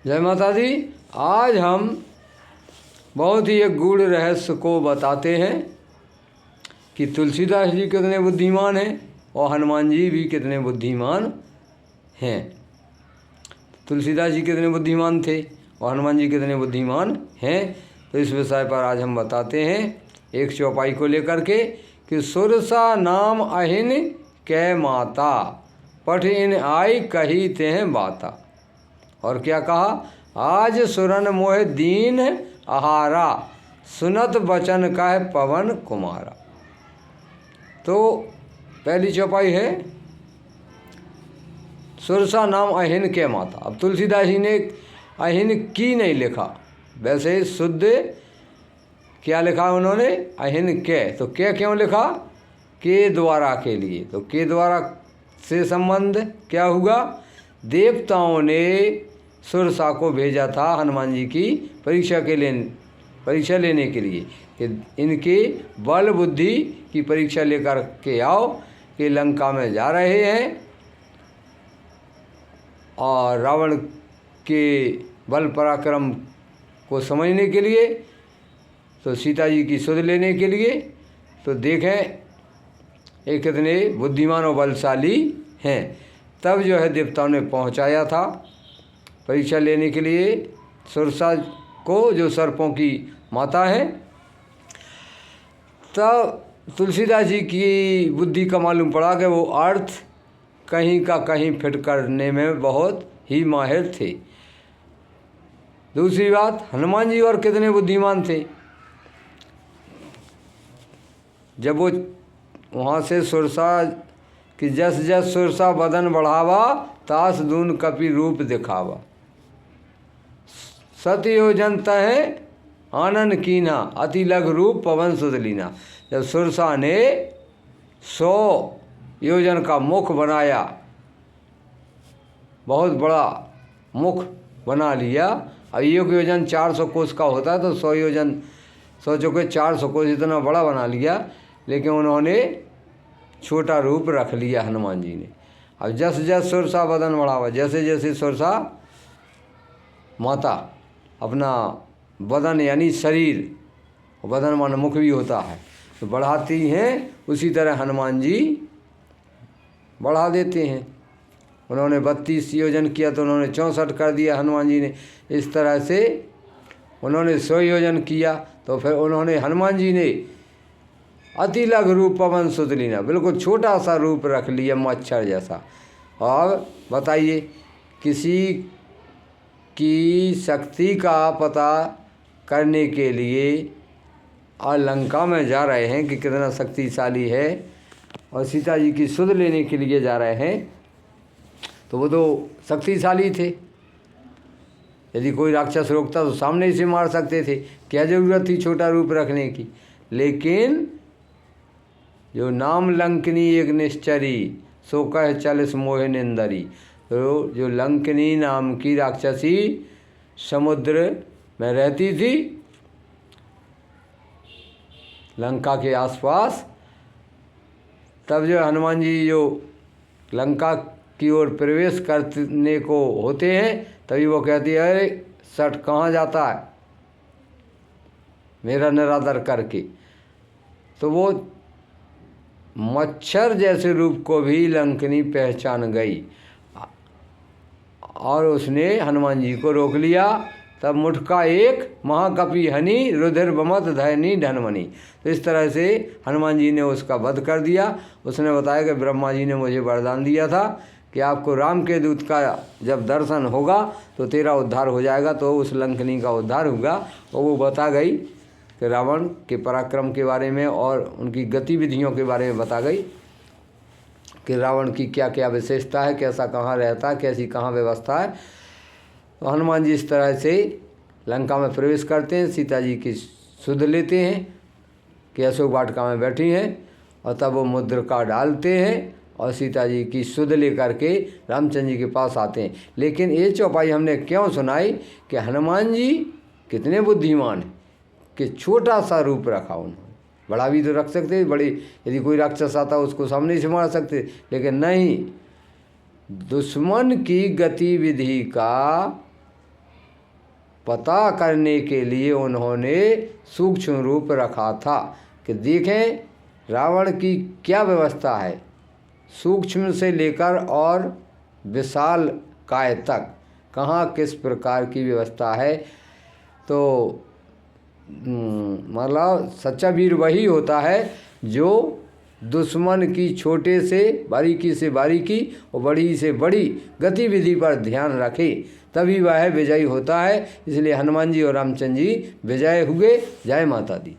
जय माता दी। आज हम बहुत ही एक गूढ़ रहस्य को बताते हैं कि तुलसीदास जी कितने बुद्धिमान हैं और हनुमान जी भी कितने बुद्धिमान हैं। तुलसीदास जी कितने बुद्धिमान थे और हनुमान जी कितने बुद्धिमान हैं, तो इस विषय पर आज हम बताते हैं एक चौपाई को लेकर के कि सुरसा नाम अहिन कै माता, पठ इन आई कही ते हैं बाता। और क्या कहा, आज सुरन मोह दीन आहारा, सुनत बचन कह पवन कुमारा। तो पहली चौपाई है सुरसा नाम अहिन कै माता। अब तुलसीदास जी ने अहिन की नहीं लिखा, वैसे शुद्ध क्या लिखा उन्होंने, अहिन कै। तो कै क्यों लिखा, के द्वारा के लिए। तो के द्वारा से संबंध क्या हुआ, देवताओं ने सुरसा को भेजा था हनुमान जी की परीक्षा लेने के लिए कि इनके बल बुद्धि की परीक्षा लेकर के आओ कि लंका में जा रहे हैं और रावण के बल पराक्रम को समझने के लिए, तो सीता जी की सुध लेने के लिए। तो देखें ये कितने बुद्धिमान और बलशाली हैं। तब जो है देवताओं ने पहुंचाया था परीक्षा लेने के लिए सुरसा को, जो सर्पों की माता है। तब तुलसीदास जी की बुद्धि का मालूम पड़ा कि वो अर्थ कहीं का कहीं फिट करने में बहुत ही माहिर थे। दूसरी बात, हनुमान जी और कितने बुद्धिमान थे। जब वो वहाँ से सुरसा कि जस जस सुरसा बदन बढ़ावा, तास दून कपि रूप दिखावा, सत्य योजन तह आनंद कीना, अति लघु रूप पवन सुध लीना। जब सुरसा ने 100 योजन का मुख बनाया, बहुत बड़ा मुख बना लिया। अब 1 योजन 400 कोस का होता है, तो 100 योजन 100 चौके 400 कोस, इतना बड़ा बना लिया। लेकिन उन्होंने छोटा रूप रख लिया हनुमान जी ने। अब जस जस सुरसा बदन बढ़ावा, जैसे जैसे सुरसा माता अपना बदन यानी शरीर, बदन मान मुख भी होता है, तो बढ़ाती हैं, उसी तरह हनुमान जी बढ़ा देते हैं। उन्होंने 32 योजन किया तो उन्होंने 64 कर दिया हनुमान जी ने। इस तरह से उन्होंने 100 योजन किया तो फिर उन्होंने हनुमान जी ने अति लघु रूप पवन सुध लीना, बिल्कुल छोटा सा रूप रख लिया मच्छर जैसा। और बताइए, किसी की शक्ति का पता करने के लिए और लंका में जा रहे हैं कि कितना शक्तिशाली है, और सीता जी की सुध लेने के लिए जा रहे हैं, तो वो तो शक्तिशाली थे। यदि कोई राक्षस रोकता तो सामने से मार सकते थे, क्या ज़रूरत थी छोटा रूप रखने की। लेकिन जो नाम लंकनी एक निश्चरी, सो कह चलिस मोह निंदरी। तो जो लंकनी नाम की राक्षसी समुद्र में रहती थी, लंका के आसपास, तब जो हनुमान जी जो लंका की ओर प्रवेश करने को होते हैं, तभी वो कहती है, अरे सट कहाँ जाता है मेरा निरादर करके। तो वो मच्छर जैसे रूप को भी लंकनी पहचान गई और उसने हनुमान जी को रोक लिया। तब मुठका एक महाकपि हनि, रुधिर बमत धयनी धनमणि। तो इस तरह से हनुमान जी ने उसका वध कर दिया। उसने बताया कि ब्रह्मा जी ने मुझे वरदान दिया था कि आपको राम के दूत का जब दर्शन होगा तो तेरा उद्धार हो जाएगा। तो उस लंकनी का उद्धार होगा। और वो बता गई कि रावण के पराक्रम के बारे में और उनकी गतिविधियों के बारे में बता गई कि रावण की क्या क्या विशेषता है, कैसा कहाँ रहता है, कैसी कहाँ व्यवस्था है। तो हनुमान जी इस तरह से लंका में प्रवेश करते हैं, सीता जी की सुध लेते हैं कि अशोक वाटिका में बैठी हैं, और तब वो मुद्रिका डालते हैं और सीता जी की सुध लेकर के रामचंद्र जी के पास आते हैं। लेकिन ये चौपाई हमने क्यों सुनाई कि हनुमान जी कितने बुद्धिमान हैं कि छोटा सा रूप रखा उन्होंने। बड़ा भी तो रख सकते, बड़े यदि कोई राक्षस आता उसको सामने से मार सकते, लेकिन नहीं, दुश्मन की गतिविधि का पता करने के लिए उन्होंने सूक्ष्म रूप रखा था कि देखें रावण की क्या व्यवस्था है, सूक्ष्म से लेकर और विशाल काय तक कहाँ किस प्रकार की व्यवस्था है। तो मतलब सच्चा वीर वही होता है जो दुश्मन की छोटे से बारीकी और बड़ी से बड़ी गतिविधि पर ध्यान रखे, तभी वह विजयी होता है। इसलिए हनुमान जी और रामचंद्र जी विजय हुए। जय माता दी।